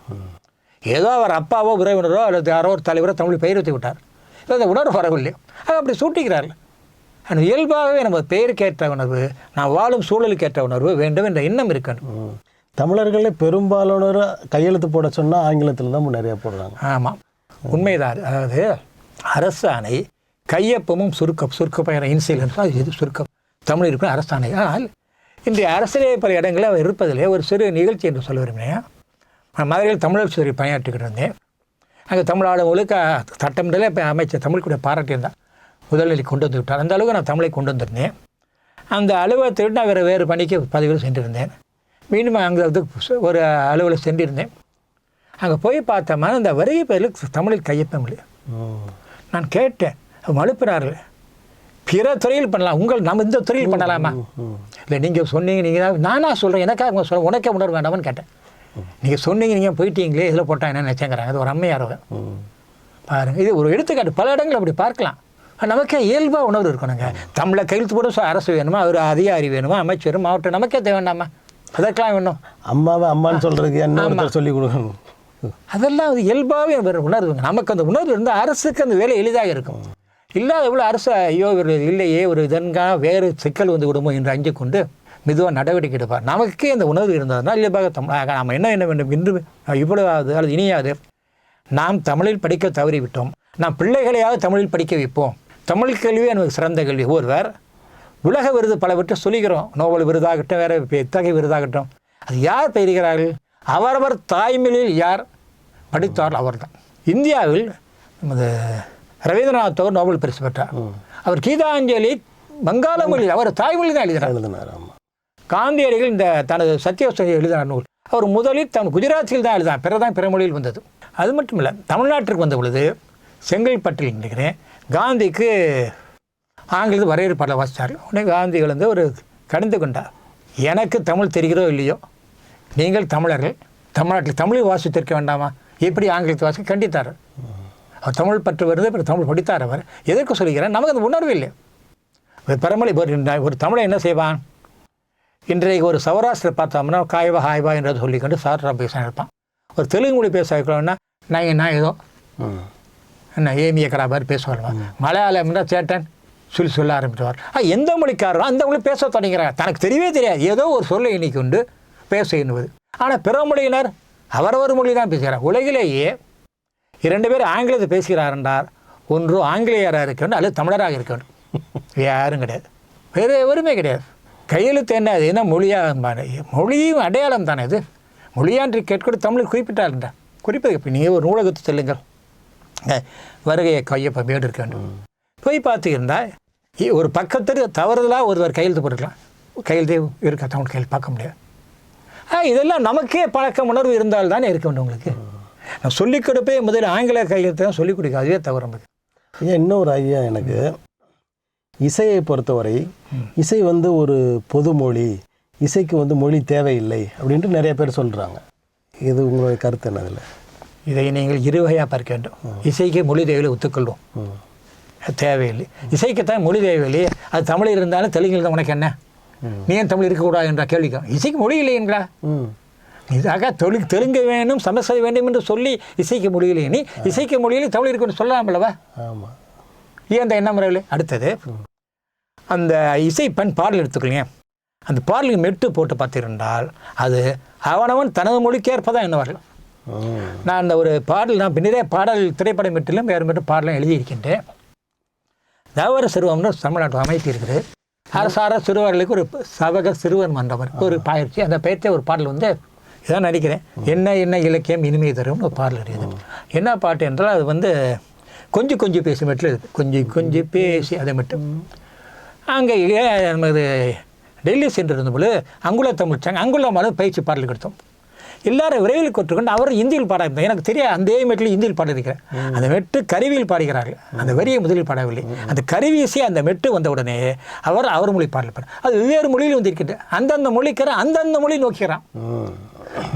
ஏதோ அவர் அப்பாவோ உறவினரோ அல்லது யாரோ ஒரு தலைவரோ தமிழ் பெயர் வைத்து விட்டார். இல்லை அந்த உணர்வு வரவில்லை. அது அப்படி சூட்டிக்கிறார்கள். ஆனால் இயல்பாகவே நம்ம பெயருக்கேற்ற உணர்வு நான் வாழும் சூழலுக்கேற்ற உணர்வு வேண்டும் என்ற எண்ணம் இருக்கணும். தமிழர்களே பெரும்பாலானோர் கையெழுத்து போட சொன்னால் ஆங்கிலத்தில் தான் நிறையா போடுறாங்க. ஆமாம் உண்மைதான். அதாவது அரசாணை கையொப்பமும் சுருக்க பயண இன்சியல் என்றால் இது சுருக்கம் தமிழ் இருக்கும் அரசாணை. ஆனால் இன்றைய அரசியலே பல இடங்களில் இருப்பதிலே ஒரு சிறு நிகழ்ச்சி என்று சொல்ல விரும்பினேன். மதுரையில் தமிழர் துறை பணியாற்றிக்கிட்டு இருந்தேன். அங்கே தமிழ்நாடு முழுக்க சட்டமன்றத்தில் இப்போ அமைச்சர் தமிழ் கூட பாராட்டியிருந்தேன். முதல்நிலை கொண்டு வந்து விட்டார். அந்த அளவுக்கு நான் தமிழை கொண்டு வந்திருந்தேன். அந்த அலுவலகத்தை விட்டு நான் வேறு பணிக்கு பதவியில் சென்றிருந்தேன். மீண்டும் அங்கே ஒரு அலுவலகம் சென்றிருந்தேன். அங்கே போய் பார்த்தோம்னா அந்த வருகை பேரில் தமிழில் கையொப்பம் இல்லை. நான் கேட்டேன் மழுப்பினார்கள். பிற துறையில் பண்ணலாம் நம்ம இந்த துறையில் பண்ணலாமா? இல்லை நீங்கள் சொன்னீங்க நீங்கள் நானாக சொல்கிறேன் எனக்காக அவங்க சொல்ல உனக்கே உணர்வு வேண்டாமான்னு கேட்டேன். நீங்கள் சொன்னீங்க நீங்கள் போயிட்டீங்களே இதில் போட்டால் என்ன நினச்சேங்கிறாங்க. அது ஒரு அம்மையார் பாருங்கள். இது ஒரு எடுத்துக்காட்டு. பல இடங்கள் அப்படி பார்க்கலாம். நமக்கே இயல்பாக உணர்வு இருக்கணுங்க. தமிழை கையெழுத்து போட அரசு வேணுமா ஒரு அதிகாரி வேணுமா அமைச்சர் மாவட்டம் நமக்கே தேவை வேண்டாமா? அதற்கெல்லாம் வேணும். அம்மாவை அம்மான்னு சொல்கிறதுக்கு என்ன சொல்லி கொடுக்கணும். அதெல்லாம் அது இயல்பாகவே உணர்வுங்க. நமக்கு அந்த உணர்வு இருந்தால் அரசுக்கு அந்த வேலை எளிதாக இருக்கும். இல்லாத எவ்வளோ அரசு ஐயோ இல்லையே ஒரு இதன்காக வேறு சிக்கல் வந்து விடுமோ என்று அஞ்சு கொண்டு மெதுவாக நடவடிக்கை எடுப்பார். நமக்கே அந்த உணர்வு இருந்ததுனால் இயல்பாக நம்ம என்ன வேண்டும் இன்று இவ்வளவாது அல்லது இனியாது நாம் தமிழில் படிக்க தவறிவிட்டோம், நாம் பிள்ளைகளையாவது தமிழில் படிக்க வைப்போம், தமிழ் கல்வி எனக்கு சிறந்த கல்வி. ஒருவர் உலக விருது பலவற்றை சொல்லுகிறோம், நோபல் விருதாகட்டும், வேறு இத்தகைய விருதாகட்டும், அது யார் பெறுகிறார்கள்? அவரவர் தாய்மொழியில் யார் படித்தார்கள் அவர்தான். இந்தியாவில் நமது ரவீந்திரநாத் தாகூர் நோபல் பரிசு பெற்றார். அவர் கீதாஞ்சலி வங்காள மொழியில் அவர் தாய்மொழி தான் எழுதினார். காந்தியடிகள் இந்த தனது சத்தியோசனை எழுதினார் நூல் அவர் முதலில் தன் குஜராத்தில் தான் எழுதினார், பிறதான் பிற மொழியில் வந்தது. அது மட்டும் இல்லை, தமிழ்நாட்டிற்கு வந்த பொழுது செங்கல்பட்டில் நினைக்கிறேன் காந்திக்கு ஆங்கிலத்தில் வரவேற்பாளர் வாசித்தார். உடனே காந்திகள் வந்து ஒரு கடிந்து கொண்டார், எனக்கு தமிழ் தெரிகிறோ இல்லையோ, நீங்கள் தமிழர்கள் தமிழ்நாட்டில் தமிழை வாசித்திருக்க வேண்டாமா, எப்படி ஆங்கிலத்தை வாசி கண்டித்தார். அவர் தமிழ் பற்று வருது, அப்புறம் தமிழ் படித்தார். அவர் எதற்கு சொல்கிறேன், நமக்கு அந்த உணர்வு இல்லை. ஒரு பரமொழி ஒரு தமிழை என்ன செய்வான், இன்றைக்கு ஒரு சௌராஷ்டிர பார்த்தோம்னா காய்வா ஹாய்வா என்றது சொல்லிக்கொண்டு சாரா பேச இருப்பான். ஒரு தெலுங்கு மொழி பேச வைக்கணும்னா நான் ஏதோ என்ன ஏமிய கடாபார் பேசுவார். மலையாளம்னா சேட்டன் சொல்ல ஆரம்பிச்சுவார். எந்த மொழிக்காரரும் அந்த மொழி பேச தொடங்கிறாங்க, தனக்கு தெரியவே தெரியாது, ஏதோ ஒரு சொல்லை எண்ணிக்கொண்டு பேச எண்ணுவது. ஆனால் பிற மொழியினர் அவரவர் மொழி தான் பேசுகிறார். உலகிலேயே 2 பேர் ஆங்கிலத்தை பேசுகிறார் என்றால் ஒன்று ஆங்கிலேயராக இருக்க வேண்டும் அல்லது தமிழராக இருக்க வேண்டும், யாரும் கிடையாது, வேறு எவருமே கிடையாது. கையெழுத்து என்ன, அது என்ன மொழியாக, மொழியும் அடையாளம் தானே இது. மொழியான்று கேட்கக்கூட தமிழில் குறிப்பிட்டார் என்றார். குறிப்பது இப்போ நீங்கள் ஒரு நூலகத்தை செல்லுங்கள், வருகையை கையப்ப மேடு இருக்க வேண்டும், போய் பார்த்துக்கிருந்தால் ஒரு பக்கத்துக்கு தவறுதலாக ஒருவர் கையெழுத்து போட்டுக்கலாம், கையெழுத்து இருக்கா தமிழ் கையெழுத்து பார்க்க முடியாது. இதெல்லாம் நமக்கே பழக்க உணர்வு இருந்தால் தானே இருக்க வேண்டும். உங்களுக்கு நான் சொல்லிக் கொடுப்பே முதல்ல ஆங்கில கையெழுத்து தான் சொல்லிக் கொடுக்க, அதுவே தவறு நமக்கு. இன்னொரு ஐயா, எனக்கு இசையை பொறுத்தவரை இசை வந்து ஒரு பொது மொழி, இசைக்கு வந்து மொழி தேவையில்லை அப்படின்ட்டு நிறைய பேர் சொல்கிறாங்க. இது உங்களுடைய கருத்து என்ன? அதில் இதை நீங்கள் இருவகையாக பார்க்க வேண்டும். இசைக்கு மொழி தேவையில்லை ஒத்துக்கொள்வோம், தேவையில்லை. இசைக்குத்தான் மொழி தேவையில்லை, அது தமிழ் இருந்தாலும் தெலுங்கில் தான் உனக்கு என்ன, நீ ஏன் தமிழ் இருக்கக்கூடாது என்ற கேள்விக்கும் இசைக்கு மொழி இல்லை என்றா, இதாக தெலுங்கு வேணும் சமஸ்கிருதம் வேண்டும் என்று சொல்லி இசைக்கு மொழியிலே நீ இசைக்கு மொழியில் தமிழ் இருக்குன்னு சொல்லலாம் அல்லவா? ஆமாம். ஏன் அந்த என்ன முறையில்? அடுத்தது அந்த இசை பெண் பாடல் எடுத்துக்கலைங்க, அந்த பாடலுக்கு மெட்டு போட்டு பார்த்திருந்தால் அது அவனவன் தனது மொழிக்கேற்பதான் என்ன வரலாம். நான் அந்த ஒரு பாடல், நான் நிறைய பாடல் திரைப்பட மெட்டிலும் வேறு மெட்டு பாடலாம் எழுதியிருக்கின்றேன். தவறு சிறுவம்னு தமிழ்நாட்டு அமைப்பு இருக்குது, அரசார சிறுவர்களுக்கு ஒரு சவக சிறுவர் மன்றம் ஒரு பயிற்சி. அந்த பயிற்சியை ஒரு பாடல் வந்து இதான் நடிக்கிறேன், என்ன என்ன இலக்கியம் இனிமை தரும்னு ஒரு பாடல் இருக்குது. என்ன பாட்டு என்றால் அது வந்து கொஞ்சம் கொஞ்சம் பேசி மெட்டில் இருக்குது, கொஞ்சம் கொஞ்சம் பேசி அதை மட்டும். அங்கே நமது டெல்லி சென்று இருந்தபோது அங்குள்ள தமிழ் சாங் அங்குள்ள மாதிரி பயிற்சி பாடல் கொடுத்தோம். எல்லாரும் விரைவில் கொற்றுக்கொண்டு அவர் இந்தியில் பாட இருந்தார். எனக்கு தெரியாது, அந்த மெட்டில் இந்தியில் பாட இருக்கிறேன். அந்த மெட்டு கருவியில் பாடுகிறார்கள், அந்த வரியை முதலில் பாடவில்லை. அந்த கருவியசி அந்த மெட்டு வந்த உடனே அவர் மொழி பாடல் பாட, அது வெவ்வேறு மொழியில் வந்திருக்கின்ற அந்தந்த மொழிக்கிற அந்தந்த மொழி நோக்கிறான்.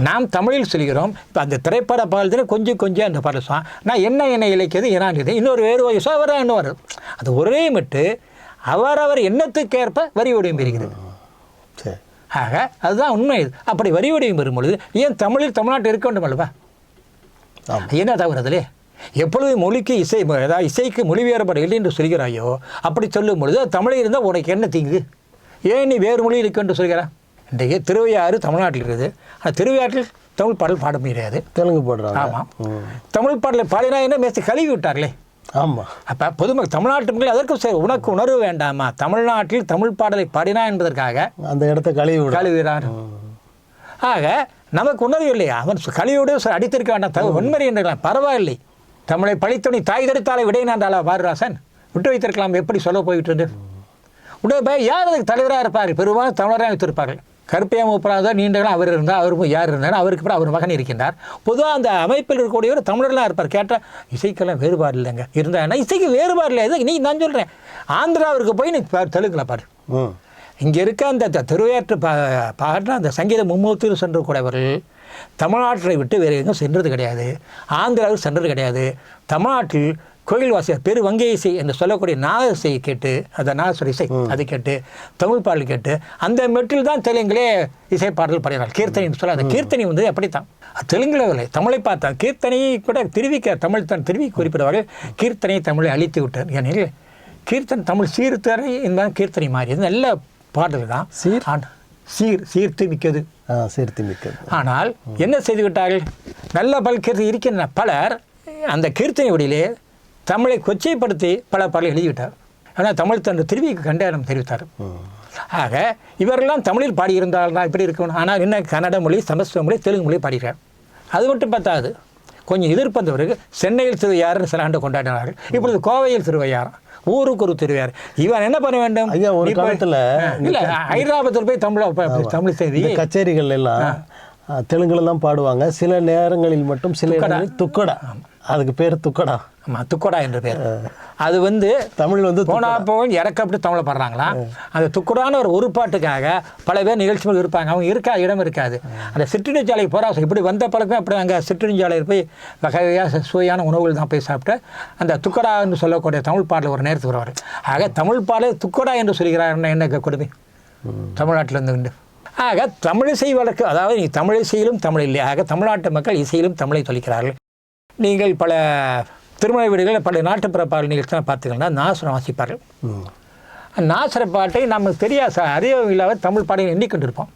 நாம் தமிழில் சொல்கிறோம். இப்போ அந்த திரைப்பட பாடல் கொஞ்சம் கொஞ்சம் அந்த பாடல் சாங் நான் என்ன என்ன இலக்கியது ஏன்னா இன்னொரு வேறு வயசோ அவர் என்ன வருது, அது ஒரே மெட்டு அவரவர் எண்ணத்துக்கேற்ப வரி வடிவம் பெறுகிறது. ஆக அதுதான் உண்மை. அப்படி வரி வடிவம் பெறும்பொழுது ஏன் தமிழில் தமிழ்நாட்டில் இருக்க வேண்டும் அல்லவா? என்ன தவறு அதிலே? எப்பொழுது மொழிக்கு இசை, அதாவது இசைக்கு மொழி வேறுபாடு இல்லை என்று சொல்கிறாயோ அப்படி சொல்லும் பொழுது தமிழில் இருந்தால் உனக்கு என்ன தீங்கு, ஏன் நீ வேறு மொழி இருக்க என்று சொல்கிறான். இன்றைக்கு திருவையாறு தமிழ்நாட்டில் இருக்குது, ஆனால் திருவையாற்றில் தமிழ் பாடல் பாட முடியாது, தெலுங்கு பாடுறாங்க. ஆமாம், தமிழ் பாடலை பாடினா என்ன மேசி கழுவி விட்டார்களே. ஆமாம். அப்போ பொதுமக்கள் தமிழ்நாட்டு மக்கள் அதற்கு உனக்கு உணர்வு வேண்டாமா, தமிழ்நாட்டில் தமிழ் பாடலை பாடினா என்பதற்காக அந்த இடத்த கழுவுகிறார். ஆக நமக்கு உணர்வு இல்லையா, அவன் கழிவோடு அடித்திருக்க வேண்டாம், உண்மை என்று பரவாயில்லை. தமிழை பழித்தொனி தாய் தடுத்தாலே விடையினாண்டாளா பாரராசன் விட்டு வைத்திருக்கலாம், எப்படி சொல்ல போயிட்டு உடனே யார் அதுக்கு தலைவராக இருப்பார்கள், பெரும்பாலும் தமிழராக வைத்திருப்பார்கள். கருப்பையா மூப்பராக நீண்டகளும் அவர் இருந்தால், அவரும் யார் இருந்தாலும் அவருக்கு அப்புறம் அவர் மகன் இருக்கின்றார். பொதுவாக அந்த அமைப்பில் இருக்கக்கூடியவர் தமிழர்களாக இருப்பார். கேட்டால் இசைக்கெல்லாம் வேறுபாடு இல்லைங்க, இருந்தால் இசைக்கு வேறுபாடு இல்லை. இது நீ நான் சொல்கிறேன், ஆந்திராவிற்கு போய் நீ தெலுங்குல பாரு. இங்கே இருக்க அந்த திருவையாற்று பாடுற அந்த சங்கீத மும்மூர்த்தியில் சென்று கூடவர்கள் தமிழ்நாட்டை விட்டு வேறு எங்கும் சென்றது கிடையாது, ஆந்திராவில் சென்றது கிடையாது. தமிழ்நாட்டில் கோயில் வாசியார் பெரு வங்கை இசை என்று சொல்லக்கூடிய நாக இசையை கேட்டு, அந்த நாகஸ்வர இசை அதை கேட்டு, தமிழ் பாடல் கேட்டு, அந்த மெட்டில் தான் தெலுங்கிலே இசை பாடல் பாடினார். கீர்த்தனை சொல்ல, அந்த கீர்த்தனை வந்து அப்படித்தான், தெலுங்குல இல்லை, தமிழை பார்த்தான். கீர்த்தனையை கூட திருவிக்க தமிழ் தான் திருவி குறிப்பிடுவார்கள். கீர்த்தனை தமிழை அழித்து விட்டார். ஏனெனில் கீர்த்தனை தமிழ் சீர்த்தனை என்பது கீர்த்தனை மாறி நல்ல பாடல் தான், சீர்த்து மிக்கது. ஆனால் என்ன செய்து விட்டார்கள், நல்ல பல் கீர்த்தி இருக்கின்றன. பலர் அந்த கீர்த்தனை வழியிலே தமிழை கொச்சைப்படுத்தி பல பாடல்கள் எழுதிவிட்டார். ஆனால் தமிழ் தன் திருவிக்கு கண்டனம் தெரிவித்தார். ஆக இவரெல்லாம் தமிழில் பாடியிருந்தால் தான் இப்படி இருக்கணும். ஆனால் என்ன கன்னட மொழி, சமஸ்கிருத மொழி, தெலுங்கு மொழி பாடுகிறார். அது மட்டும் பார்த்தாது, கொஞ்சம் எதிர்ப்பந்தவருக்கு சென்னையில் திருவையாறுன்னு சில ஆண்டு கொண்டாடினார்கள். இப்பொழுது கோவையில் திருவையாறு, ஊருக்கு ஒரு திருவையாறு. இவன் என்ன பண்ண வேண்டும்? ஐயா, ஒரு காலத்தில் இல்லை, ஹைதராபாத்தில் போய் தமிழ் செய்தி கச்சேரிகள் எல்லாம் தெலுங்குல தான் பாடுவாங்க. சில நேரங்களில் மட்டும் சில இடங்களில் துக்கடா, அதுக்கு பேர் துக்கடா. ஆமாம், துக்கடா என்ற பேர். அது வந்து தமிழ் வந்து போனா போய் இறக்கப்பட்டு தமிழை பாடுறாங்களா. அந்த துக்கடான ஒரு பாட்டுக்காக பல பேர் நிகழ்ச்சிகள் இருப்பாங்க. அவங்க இடம் இருக்காது. அந்த சிற்றுண்டிச்சாலை போராசம் இப்படி வந்த பழக்கம் அப்படி அங்கே சிற்றுண்டிச்சாலையில் போய் வகையாக சுவையான உணவுகள் தான் போய் சாப்பிட்டு அந்த துக்கடா என்று சொல்லக்கூடிய தமிழ் பாடல் ஒரு நேரத்துக்கு வருவார். ஆக தமிழ் பாடல் துக்கடா என்று சொல்கிறார். என்ன கொடுமை தமிழ்நாட்டில் இருந்து. ஆக தமிழிசை வழக்கு, அதாவது நீ தமிழிசையிலும் தமிழ் இல்லை. ஆக தமிழ்நாட்டு மக்கள் இசையிலும் தமிழை சொல்லிக்கிறார்கள். நீங்கள் பல திருமண வீடுகளில் பல நாட்டுப்புற பாடல் நிகழ்ச்சியெல்லாம் பார்த்துக்கிங்கன்னா நாசுரம் வாசிப்பார்கள். நாசுர பாட்டை நமக்கு தெரியாது, அறிவு இல்லாத தமிழ் பாடலை எண்ணிக்கொண்டிருப்போம்.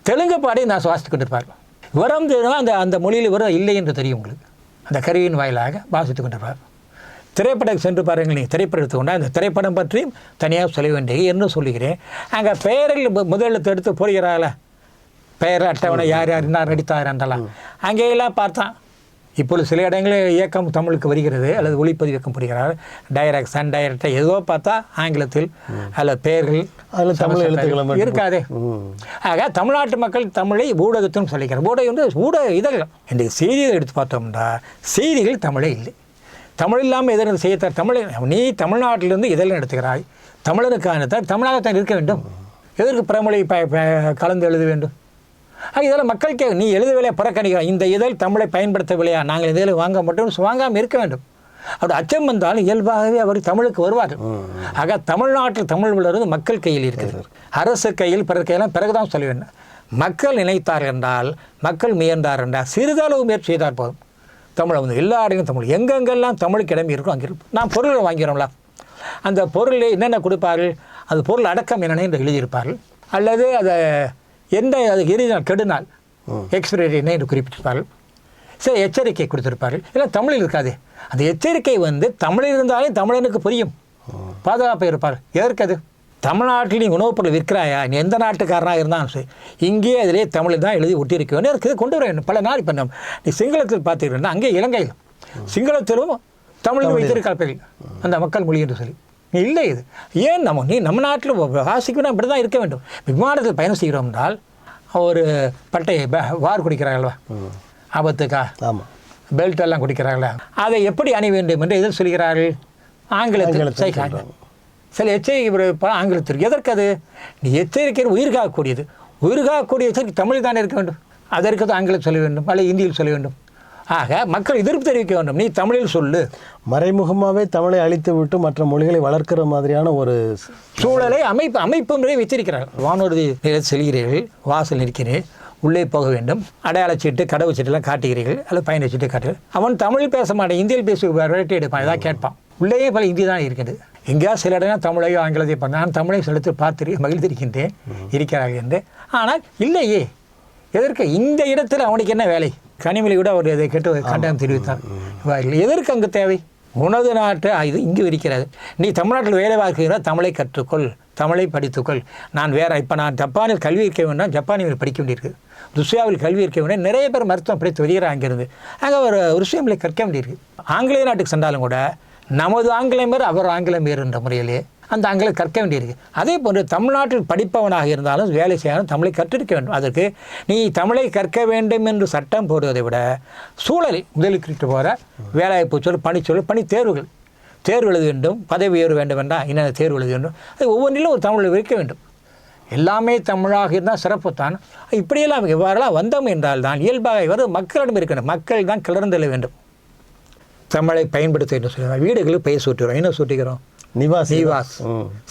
தெலுங்கு பாடை நாசம் வாசித்து கொண்டிருப்பார்கள். விவரம் தெரியும், அந்த மொழியில் விவரம் இல்லை என்று தெரியும் உங்களுக்கு. அந்த கருவியின் வாயிலாக வாசித்து கொண்டிருப்பார்கள். திரைப்படம் சென்று பாருங்கள். நீங்கள் திரைப்படம் எடுத்துக்கொண்டால் அந்த திரைப்படம் பற்றியும் தனியாக சொல்ல வேண்டிய என்று சொல்லுகிறேன். அங்கே பெயரில் முதலெழுத்து எடுத்து போடுகிறாங்கள, பெயர் அட்டவணை யார் யார் என்ன நடித்தார் என்றெல்லாம் அங்கேயெல்லாம் பார்த்தான். இப்பொழுது சில இடங்களில் இயக்கம் தமிழுக்கு வருகிறது அல்லது ஒளிப்பதிவு இயக்கம் புரிகிறார். டைரக்ஷன், டைரக்டர் ஏதோ பார்த்தா ஆங்கிலத்தில் அல்லது பெயர்கள் அதில் தமிழ் எழுத்துக்கள் இருக்காதே. ஆக தமிழ்நாட்டு மக்கள் தமிழை ஊடகத்திலும் சொல்லிக்கிறார். ஊடகம் வந்து ஊடக இதழ்கள். இன்றைக்கு செய்திகள் எடுத்து பார்த்தோம்னா செய்திகள் தமிழே இல்லை. தமிழ் இல்லாமல் எதற்கு செய்யத்தார்? தமிழை நீ தமிழ்நாட்டிலிருந்து இதழ் எடுத்துக்கிறாய். தமிழனுக்கானத்தார் தமிழாகத்தான் இருக்க வேண்டும். எதற்கு பிறமொழி கலந்து எழுத வேண்டும்? இதெல்லாம் மக்களுக்கே நீ எழுதவில்லையா புறக்கணிக்கிறான். இந்த இதழ் தமிழை பயன்படுத்தவில்லையா, நாங்கள் இதழை வாங்க மட்டும் வாங்காமல் இருக்க வேண்டும். அப்படி அச்சம் வந்தாலும் இயல்பாகவே அவர் தமிழுக்கு வருவார்கள். ஆக தமிழ்நாட்டில் தமிழ் வளர்ந்து மக்கள் கையில் இருக்குது. அரசு கையில் பிறர் கையெல்லாம் பிறகுதான் சொல்ல வேண்டும். மக்கள் நினைத்தார் என்றால், மக்கள் முயன்றார் என்றால், சிறிதளவு முயற்சி செய்தார் போதும். தமிழை வந்து எல்லா இடங்களும் தமிழ், எங்கெங்கெல்லாம் தமிழுக்கு இடமே இருக்கும் அங்கே இருக்கும். நான் பொருளை வாங்கிறோம்ல, அந்த பொருளை என்னென்ன கொடுப்பார்கள், அது பொருள் அடக்கம் என்னென்னு என்று எழுதியிருப்பார்கள். அல்லது அதை எந்த அதுக்கு எரிநாள் கெடுநாள் எக்ஸ்பிரி என்று குறிப்பிட்டிருப்பார்கள். சரி, எச்சரிக்கை கொடுத்திருப்பார்கள். இல்லை தமிழில் இருக்காது. அந்த எச்சரிக்கை வந்து தமிழில் இருந்தாலே தமிழனுக்கு புரியும், பாதுகாப்பாக இருப்பார். எதற்கு அது? தமிழ்நாட்டில் நீ உணவுப் பொருள் விற்கிறாயா, நீ எந்த நாட்டுக்காரனாக இருந்தாலும் சரி, இங்கேயே அதிலே தமிழில் தான் எழுதி ஒட்டியிருக்க வேண்டும். இருக்குது கொண்டு வர வேண்டும். பல நாள் இப்போ நீ சிங்களத்தில் பார்த்துக்கிட்டா அங்கே இலங்கையில் சிங்களத்திலும் தமிழில் வைத்திருக்கார்கள் அந்த மக்கள் மொழி என்று சொல்லி. இல்லை, இது ஏன் நம்ம நாட்டில் வாசிக்கணும் இப்படி தான் இருக்க வேண்டும். விமானத்தில் பயணம் செய்கிறோம் என்றால் ஒரு பட்டையை வார் குடிக்கிறார்களா, ஆபத்துக்கா, ஆமாம், பெல்ட் எல்லாம் குடிக்கிறார்களா, அதை எப்படி அணி வேண்டும் என்று எதிர் சொல்கிறார்கள்? ஆங்கிலத்தில் செய்கிறாங்க. சில எச்சரிக்கை ஆங்கிலத்திற்கு. எதற்கு அது? நீ எச்சரிக்கை உயிர்காக்கக்கூடியது. உயிர்காக்கக்கூடிய எச்சரிக்கை தமிழ் தானே இருக்க வேண்டும். அதற்கு தான் ஆங்கிலம் சொல்ல வேண்டும் அல்லது இந்தியில் சொல்ல வேண்டும். ஆக மக்கள் எதிர்ப்பு தெரிவிக்க வேண்டும். நீ தமிழில் சொல்லு. மறைமுகமாகவே தமிழை அழித்து விட்டு மற்ற மொழிகளை வளர்க்கிற மாதிரியான ஒரு சூழலை அமைப்பு முறையை வைத்திருக்கிறார்கள். வானூர்தி செல்கிறீர்கள், வாசல் நிற்கிறேன், உள்ளே போக வேண்டும், அடையாளச்சீட்டு கடவுச்சீட்டெல்லாம் காட்டுகிறீர்கள் அல்லது பயணச்சீட்டு காட்டுகிறீர்கள். அவன் தமிழ் பேச மாட்டேன், இந்தியில் பேசி விரட்டி எடுப்பான், ஏதாவது கேட்பான். உள்ளேயே பல இந்தி தான் இருக்குது. எங்கேயாவது சில இடம் தமிழையோ ஆங்கிலத்தையோ பண்ண நான் தமிழை செலுத்தி பார்த்து மகிழ்ந்திருக்கின்றேன் இருக்கிறார்கள் என்று. ஆனால் இல்லையே, எதற்கு இந்த இடத்துல அவனுக்கு என்ன வேலை? கனிமொழி கூட அவர் இதை கேட்டு கண்டனம் தெரிவித்தார். எதற்கு அங்கு தேவை? உனது நாட்டு இது இங்கு இருக்கிறது. நீ தமிழ்நாட்டில் வேலை பார்க்கிற தமிழை கற்றுக்கொள், தமிழை படித்துக்கொள். நான் இப்போ நான் ஜப்பானில் கல்வி இருக்க வேண்டாம், ஜப்பானில் படிக்க வேண்டியிருக்கு. ருஷ்யாவில் கல்வி இருக்க வேண்டிய நிறைய பேர் மருத்துவம் படித்து வருகிறார் அங்கிருந்து. அங்கே ஒரு ருஷ்யங்களை கற்க வேண்டியிருக்கு. ஆங்கிலேய நாட்டுக்கு சென்றாலும் கூட நமது ஆங்கிலம் பேர் அவர் ஆங்கிலம் பேர் என்ற முறையிலே அந்த ஆங்கிலம் கற்க வேண்டியிருக்கு. அதே போன்று தமிழ்நாட்டில் படிப்பவனாக இருந்தாலும் வேலை செய்யாலும் தமிழை கற்றிருக்க வேண்டும். அதற்கு நீ தமிழை கற்க வேண்டும் என்று சட்டம் போடுவதை விட சூழலை முதலுக்கு போகிற வேலைவாய்ப்பு சொல், பணி தேர்வுகள், தேர்வு எழுத வேண்டும், பதவி உயர்வு வேண்டும் என்றால் என்னென்ன தேர்வு எழுத வேண்டும், அது ஒவ்வொன்றிலும் ஒரு தமிழை வைக்க வேண்டும். எல்லாமே தமிழாக இருந்தால் சிறப்புத்தான். இப்படியெல்லாம் எவ்வாறெல்லாம் வந்தோம் என்றால் தான் இயல்பாக வரும் மக்களிடம் இருக்கணும். மக்கள் தான் கிளர்ந்தெழ வேண்டும். தமிழை பயன்படுத்த என்று சொல்லுவாங்க. வீடுகளுக்கு பெயர் சூட்டுகிறோம். என்ன சூட்டுகிறோம்? நிவாஸ்,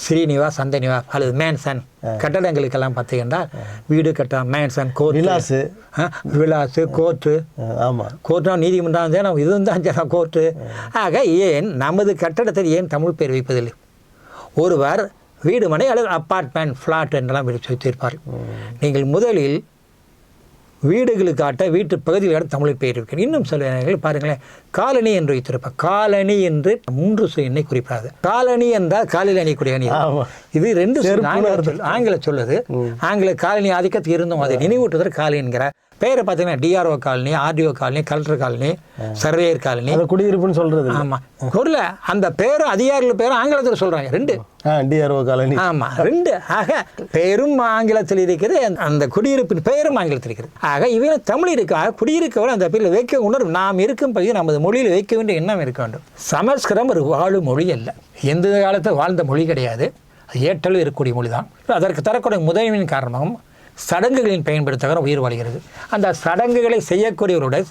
ஸ்ரீநிவாஸ், அந்த நிவாஸ் அல்லது மேன்சன். கட்டடங்களுக்கெல்லாம் பார்த்தீங்கன்னா வீடு கட்டடம், மேன்சன், கோர்ட், விலாசு, கோர்ட்டு. ஆமாம், கோர்ட்னா நீதிமன்றம் தான், இது தான் கோர்ட்டு. ஆக ஏன் நமது கட்டடத்தில் ஏன் தமிழ் பேர் வைப்பதில்லை? ஒருவர் வீடு மனை அல்லது அப்பார்ட்மெண்ட், ஃப்ளாட் என்றெல்லாம் வைத்திருப்பார்கள். நீங்கள் முதலில் வீடுகளுக்கு காட்ட வீட்டு பகுதியில் தமிழை பெயர் இருக்கு. இன்னும் சில இடங்களில் பாருங்களேன், காலனி என்று வைத்திருப்பேன். காலனி என்று 3 சொல் எண்ணை குறிப்பாது. காலனி என்றால் காலையில் அணியக்கூடிய அணி. இது 2 ஆங்கில சொல்லுது. ஆங்கில காலனி ஆதிக்கத்துக்கு இருந்தோம், அதை நினைவூட்டுவதற்கு காலனி என்கிற பெயரை பார்த்தீங்கன்னா DRO colony, RDO colony, collector colony, surveyor colony, குடியிருப்புன்னு சொல்றது. ஆமாம், குரல அந்த பேரும் அதிகாரிகள் பேரும் ஆங்கிலத்தில் சொல்கிறாங்க. 2 டிஆர்ஓ காலனி. ஆமாம், 2. ஆக பெயரும் ஆங்கிலத்தில் இருக்கிறது, அந்த குடியிருப்பின் பெயரும் ஆங்கிலத்தில் இருக்கிறது. ஆக இவங்க தமிழ் இருக்காக குடியிருக்கவரை அந்த பேரில் வைக்க உணர்வு நாம் இருக்கும் பகுதியில் நமது மொழியில் வைக்க வேண்டிய எண்ணம் இருக்க வேண்டும். சமஸ்கிருதம் ஒரு வாழும் மொழி அல்ல, எந்த காலத்தில் வாழ்ந்த மொழி கிடையாது, அது ஏற்றலும் இருக்கக்கூடிய மொழி தான். அதற்கு தரக்கூடிய முதன்மையின் காரணமாகவும் சடங்குகளின் பயன்படுத்துகிற உயிர் வாழ்கிறது. அந்த சடங்குகளை செய்யக்கூடியவருடைய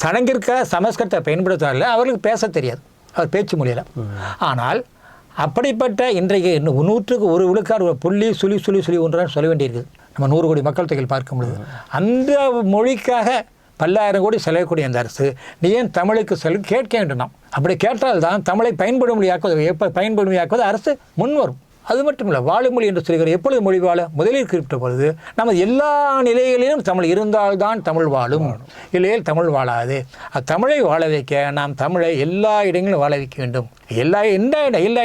சடங்கிற்காக சமஸ்கிருதத்தை பயன்படுத்துவதில்லை, அவர்களுக்கு பேச தெரியாது, அவர் பேச்சு மொழியில். ஆனால் அப்படிப்பட்ட இன்றைக்கு 100க்கு 1 விழுக்காடு புள்ளி சுழி சுழி சுழி ஒன்றான்னு சொல்ல வேண்டியிருக்குது. நம்ம 100 கோடி மக்கள் தொகையில் பார்க்க முடியுது. அந்த மொழிக்காக பல்லாயிரம் கோடி செலவக்கூடிய அந்த அரசு நீ ஏன் தமிழுக்கு கேட்க வேண்டும். நாம் அப்படி கேட்டால்தான் தமிழை பயன்படுமையாக்குவது அரசு முன்வரும். அது மட்டும் இல்லை, வாழுமொழி என்று சொல்கிற எப்பொழுது மொழி வாழ முதலில் குறிப்பிட்ட பொழுது நம்ம எல்லா நிலைகளிலும் தமிழ் இருந்தால்தான் தமிழ் வாழும், இல்லையில் தமிழ் வாழாது. தமிழை வாழ வைக்க நாம் தமிழை எல்லா இடங்களிலும் வாழ வைக்க வேண்டும். எல்லா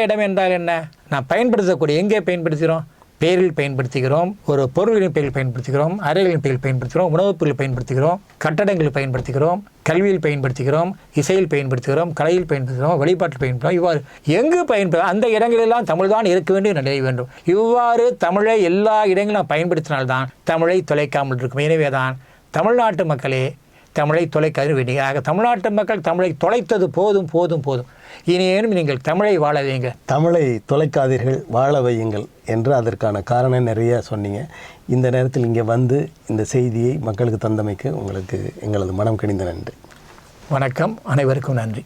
இடம் என்றால் என்ன? நாம் பயன்படுத்தக்கூடிய எங்கே பயன்படுத்துகிறோம்? பேரில் பயன்படுத்துகிறோம், ஒரு பொருளின் பேரில் பயன்படுத்துகிறோம், அறைகளின் பேரில் பயன்படுத்துகிறோம், உணவுப் பொருள் பயன்படுத்துகிறோம், கட்டடங்களில் பயன்படுத்துகிறோம், கல்வியில் பயன்படுத்துகிறோம், இசையில் பயன்படுத்துகிறோம், கலையில் பயன்படுத்துகிறோம், வழிபாட்டில் பயன்படுத்துகிறோம். இவ்வாறு எங்கு பயன்படுத்த அந்த இடங்களெல்லாம் தமிழ் தான் இருக்க வேண்டும், நிலை வேண்டும். இவ்வாறு தமிழை எல்லா இடங்களும் நாம் பயன்படுத்தினால்தான் தமிழை தொலைக்காமல் இருக்கும். எனவே தான் தமிழ்நாட்டு மக்களே தமிழை தொலைக்காது வேண்டிய. ஆக தமிழ்நாட்டு மக்கள் தமிழை தொலைத்தது போதும் போதும் போதும், இனியேனும் நீங்கள் தமிழை வாழ வைங்க, தமிழை தொலைக்காதீர்கள், வாழ வையுங்கள் என்று அதற்கான காரணம் நிறைய சொன்னீங்க. இந்த நேரத்தில் இங்கே வந்து இந்த செய்தியை மக்களுக்கு தந்தமைக்கு உங்களுக்கு எங்களது மனம் கனிந்த நன்றி. வணக்கம், அனைவருக்கும் நன்றி.